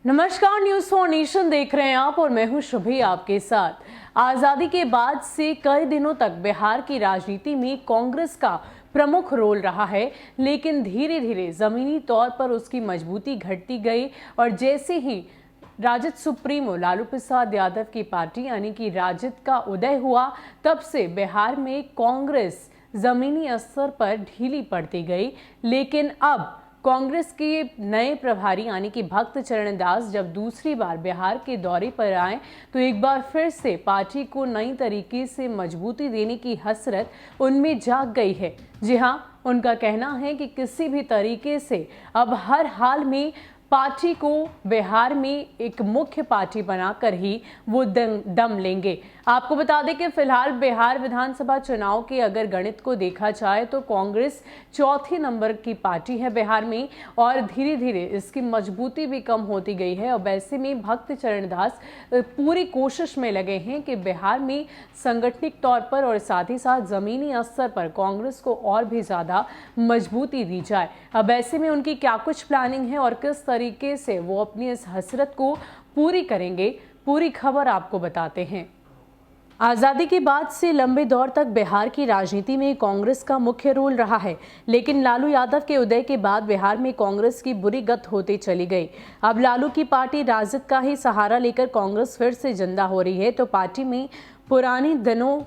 नमस्कार, news for nation देख रहे हैं आप और मैं हूं शुभी आपके साथ। आजादी के बाद से कई दिनों तक बिहार की राजनीति में कांग्रेस का प्रमुख रोल रहा है, लेकिन धीरे धीरे जमीनी तौर पर उसकी मजबूती घटती गई और जैसे ही राजद सुप्रीमो लालू प्रसाद यादव की पार्टी यानी कि राजद का उदय हुआ, तब से बिहार में कांग्रेस जमीनी स्तर पर ढीली पड़ती गई। लेकिन अब कांग्रेस के नए प्रभारी यानी कि भक्त चरण दास जब दूसरी बार बिहार के दौरे पर आए तो एक बार फिर से पार्टी को नई तरीके से मजबूती देने की हसरत उनमें जाग गई है। जी हां, उनका कहना है कि किसी भी तरीके से अब हर हाल में पार्टी को बिहार में एक मुख्य पार्टी बनाकर ही वो दम लेंगे। आपको बता दें कि फिलहाल बिहार विधानसभा चुनाव के अगर गणित को देखा जाए तो कांग्रेस चौथे नंबर की पार्टी है बिहार में और धीरे धीरे इसकी मजबूती भी कम होती गई है। और वैसे में भक्त चरण दास पूरी कोशिश में लगे हैं कि बिहार में संगठनिक तौर पर और साथ ही साथ जमीनी स्तर पर कांग्रेस को और भी ज्यादा मजबूती दी जाए। अब ऐसे में उनकी क्या कुछ प्लानिंग है और किस तरीके से वो अपनी इस हसरत को पूरी करेंगे, पूरी खबर आपको बताते हैं। आज़ादी के बाद से लंबे दौर तक बिहार की राजनीति में कांग्रेस का मुख्य रोल रहा है, लेकिन लालू यादव के उदय के बाद बिहार में कांग्रेस की बुरी गत होती चली गई। अब लालू की पार्टी राजद का ही सहारा लेकर कांग्रेस फिर से जिंदा हो रही है तो पार्टी में पुराने दिनों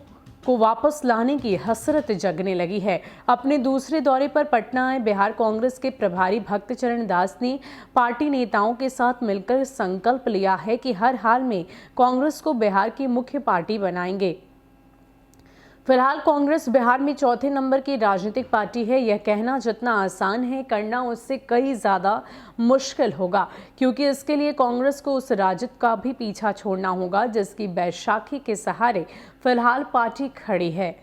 को वापस लाने की हसरत जगने लगी है। अपने दूसरे दौरे पर पटना आए बिहार कांग्रेस के प्रभारी भक्त चरण दास ने पार्टी नेताओं के साथ मिलकर संकल्प लिया है कि हर हाल में कांग्रेस को बिहार की मुख्य पार्टी बनाएंगे। फिलहाल कांग्रेस बिहार में चौथे नंबर की राजनीतिक पार्टी है। यह कहना जितना आसान है, करना उससे कई ज्यादा मुश्किल होगा, क्योंकि इसके लिए कांग्रेस को उस राजद का भी पीछा छोड़ना होगा जिसकी बैसाखी के सहारे फिलहाल पार्टी खड़ी है।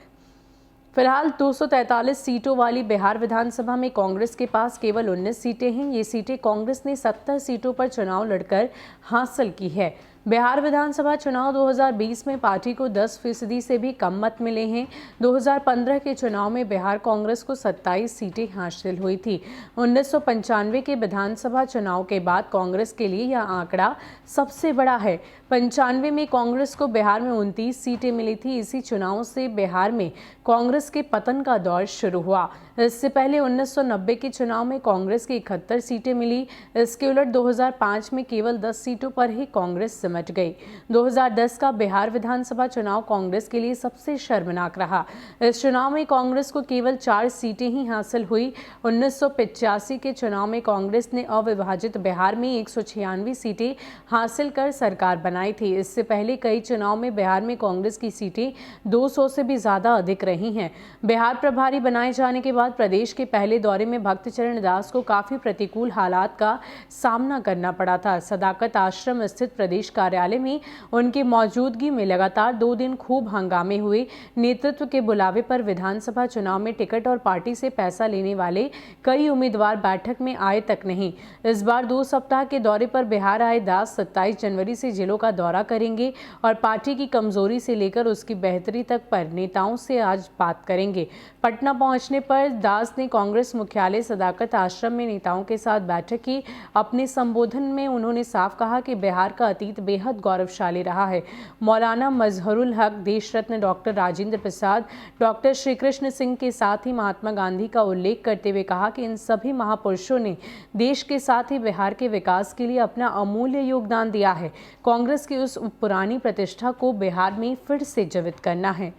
फिलहाल 243 सीटों वाली बिहार विधानसभा में कांग्रेस के पास केवल 19 सीटें हैं। ये सीटें कांग्रेस ने 70 सीटों पर चुनाव लड़कर हासिल की है। बिहार विधानसभा चुनाव 2020 में पार्टी को 10% से भी कम मत मिले हैं। 2015 के चुनाव में बिहार कांग्रेस को 27 सीटें हासिल हुई थी। 1995 के विधानसभा चुनाव के बाद कांग्रेस के लिए यह आंकड़ा सबसे बड़ा है। 95 में कांग्रेस को बिहार में 29 सीटें मिली थी। इसी चुनाव से बिहार में कांग्रेस के पतन का दौर शुरू हुआ। इससे पहले 1990 के चुनाव में कांग्रेस की 71 सीटें मिली। इसके उलट 2005 में केवल 10 सीटों पर ही कांग्रेस सिमट गई। 2010 का बिहार विधानसभा चुनाव कांग्रेस के लिए सबसे शर्मनाक रहा। इस चुनाव में कांग्रेस को केवल 4 सीटें ही हासिल हुई। 1985 के चुनाव में कांग्रेस ने अविभाजित बिहार में 196 सीटें हासिल कर सरकार बनाई थी। इससे पहले कई चुनाव में बिहार में कांग्रेस की सीटें 200 से भी ज्यादा अधिक रही हैं। बिहार प्रभारी बनाए जाने के बाद प्रदेश के पहले दौरे में भक्त चरण दास को काफी प्रतिकूल हालात का सामना करना पड़ा था। सदाकत आश्रम स्थित प्रदेश कार्यालय में उनकी मौजूदगी में लगातार 2 दिन खूब हंगामे हुए। नेतृत्व के बुलावे पर विधानसभा चुनाव में टिकट और पार्टी से पैसा लेने वाले कई उम्मीदवार बैठक में आए तक नहीं। इस बार 2 सप्ताह के दौरे पर बिहार आए दास 27 जनवरी से जिलों का दौरा करेंगे और पार्टी की कमजोरी से लेकर उसकी बेहतरी तक पर नेताओं से आज बात करेंगे। पटना पहुंचने पर दास ने कांग्रेस मुख्यालय सदाकत आश्रम में नेताओं के साथ बैठक की। अपने संबोधन में उन्होंने साफ कहा कि बिहार का अतीत बेहद गौरवशाली रहा है। मौलाना मजहरुल हक, देश रत्न डॉक्टर राजेंद्र प्रसाद, डॉक्टर श्री कृष्ण सिंह के साथ ही महात्मा गांधी का उल्लेख करते हुए कहा कि इन सभी महापुरुषों ने देश के साथ ही बिहार के विकास के लिए अपना अमूल्य योगदान दिया है। कांग्रेस की उस पुरानी प्रतिष्ठा को बिहार में फिर से जीवित करना है।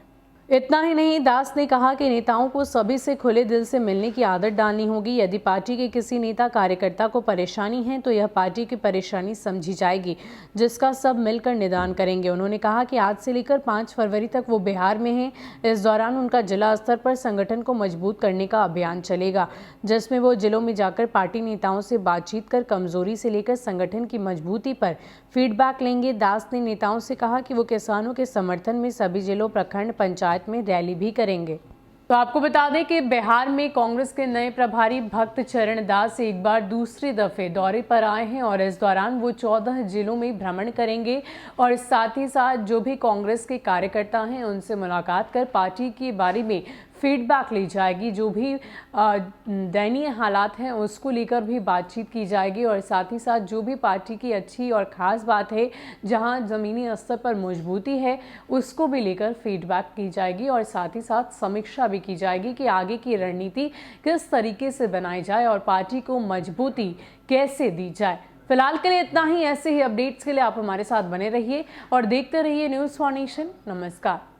इतना ही नहीं, दास ने कहा कि नेताओं को सभी से खुले दिल से मिलने की आदत डालनी होगी। यदि पार्टी के किसी नेता कार्यकर्ता को परेशानी है तो यह पार्टी की परेशानी समझी जाएगी, जिसका सब मिलकर निदान करेंगे। उन्होंने कहा कि आज से लेकर 5 फरवरी तक वो बिहार में हैं। इस दौरान उनका जिला स्तर पर संगठन को मजबूत करने का अभियान चलेगा, जिसमें वो जिलों में जाकर पार्टी नेताओं से बातचीत कर कमजोरी से लेकर संगठन की मजबूती पर फीडबैक लेंगे। दास ने नेताओं से कहा कि वो किसानों के समर्थन में सभी जिलों, प्रखंड, पंचायत में रैली भी करेंगे। तो आपको बता दें कि बिहार में कांग्रेस के नए प्रभारी भक्त चरण दास एक बार दूसरी दफे दौरे पर आए हैं और इस दौरान वो 14 जिलों में भ्रमण करेंगे और साथ ही साथ जो भी कांग्रेस के कार्यकर्ता हैं उनसे मुलाकात कर पार्टी के बारे में फीडबैक ली जाएगी, जो भी दयनीय हालात हैं उसको लेकर भी बातचीत की जाएगी और साथ ही साथ जो भी पार्टी की अच्छी और ख़ास बात है, जहां ज़मीनी स्तर पर मजबूती है, उसको भी लेकर फीडबैक की जाएगी और साथ ही साथ समीक्षा भी की जाएगी कि आगे की रणनीति किस तरीके से बनाई जाए और पार्टी को मजबूती कैसे दी जाए। फिलहाल के लिए इतना ही। ऐसे ही अपडेट्स के लिए आप हमारे साथ बने रहिए और देखते रहिए न्यूज़ फॉर नेशन। नमस्कार।